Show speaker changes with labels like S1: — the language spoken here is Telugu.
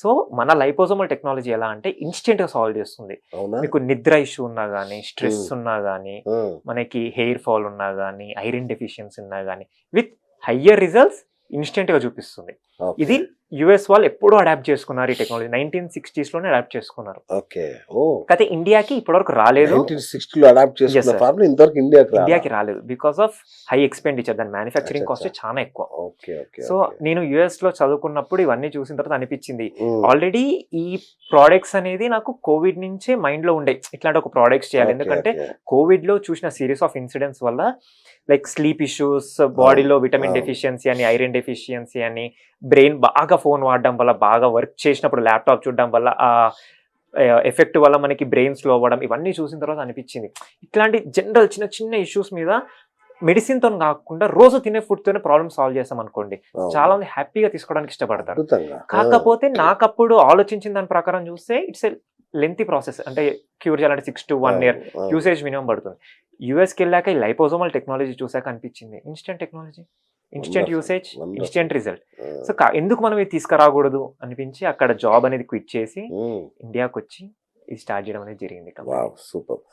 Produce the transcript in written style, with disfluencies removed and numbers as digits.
S1: సో మన లైపోజోమల్ టెక్నాలజీ ఎలా అంటే ఇన్స్టెంట్ గా సాల్వ్ చేస్తుంది.
S2: అవునా?
S1: మీకు నిద్ర ఇష్యూ ఉన్నా గానీ, స్ట్రెస్
S2: హ్మ్.
S1: ఉన్నా గానీ,
S2: హ్మ్.
S1: మనకి హెయిర్ ఫాల్ ఉన్నా గానీ, ఐరన్ డెఫిషియన్సీ ఉన్నా గానీ, విత్ హయ్యర్ రిజల్ట్స్ ఇన్స్టెంట్ గా చూపిస్తుంది.
S2: ఓకే.
S1: ఇది యుఎస్ వాళ్ళు ఎప్పుడో అడాప్ట్ చేసుకున్నారు ఈ టెక్నాలజీ. 1960s లోనే అడాప్ట్ చేసుకున్నారు.
S2: ఓకే. ఓహ్!
S1: కాకపోతే ఇండియాకి ఇప్పటివరకు రాలేదు.
S2: 1960లో అడాప్ట్
S1: Yes,
S2: చేసుకున్న
S1: sir.
S2: ఫార్ములా ఇంతవరకు ఇండియాకి రాలా?
S1: ఇండియాకి రాలేదు. Because of high expenditure. దాని మ్యానుఫ్యాక్చరింగ్ కాస్ట్
S2: అచ్చచ్చ.
S1: చాలా ఎక్కువ.
S2: ఓకే. ఓకే.
S1: So
S2: okay.
S1: నేను యూఎస్‌లో చదువుకున్నప్పుడు ఇవన్నీ చూసిన తర్వాత అనిపించింది.
S2: హ్మ్.
S1: ఆల్రెడీ ఈ ప్రొడక్ట్స్ అనేది నాకు కోవిడ్ నుంచే మైండ్‌లో ఉండే. ఇట్లాంటి ఒక ప్రొడక్ట్స్ చేయాలి.
S2: ఓకే.
S1: ఎందుకంటే
S2: ఓకే.
S1: కోవిడ్‌లో చూసిన సీరీస్ ఆఫ్ ఇన్సిడెంట్స్ వల్ల లైక్ స్లీప్ ఇష్యూస్, బాడీలో విటమిన్
S2: అవును.
S1: డెఫిషియన్సీ అని, ఐరన్ డెఫిషియన్సీ అని, బ్రెయిన్ బాగా ఫోన్ వాడడం వల్ల, బాగా వర్క్ చేసినప్పుడు ల్యాప్‌టాప్ చూడడం వల్ల ఎఫెక్ట్ వల్ల మనకి బ్రెయిన్ స్లో అవ్వడం ఇవన్నీ చూసిన తర్వాత అనిపించింది. ఇట్లాంటి జనరల్ చిన్న చిన్న ఇష్యూస్ మీద మెడిసిన్‌తో కాకుండా రోజు తినే ఫుడ్‌తోనే ప్రాబ్లమ్ సాల్వ్ చేసామనుకోండి.
S2: అవును.
S1: చాలా మంది హ్యాపీగా తీసుకోవడానికి ఇష్టపడతారు.
S2: అద్భుతంగా. ఆ!
S1: కాకపోతే నాకప్పుడు ఆలోచించిన దాని ప్రకారం చూస్తే ఇట్స్ ఎ లెంతీ ప్రాసెస్. అంటే క్యూర్ చేయాలంటే 6 to 1 ఇయర్
S2: అవును. అవును.
S1: యూసేజ్ మినిమమ్ పడుతుంది. యూఎస్‌కెళ్ళాక ఈ లైపోజోమల్ టెక్నాలజీ చూసాక అనిపించింది. Instant technology, instant
S2: wonderful.
S1: Usage,
S2: wonderful.
S1: Instant result.
S2: ఆ!
S1: సో, ఎందుకు మనం ఇది తీసుకురాకూడదు అనిపించి అక్కడ జాబ్ అనేది క్విట్ చేసి
S2: హ్మ్.
S1: ఇండియాకొచ్చి ఇది స్టార్ట్ చేయడం అనేది జరిగింది కంపెనీ.
S2: వావ్! సూపర్.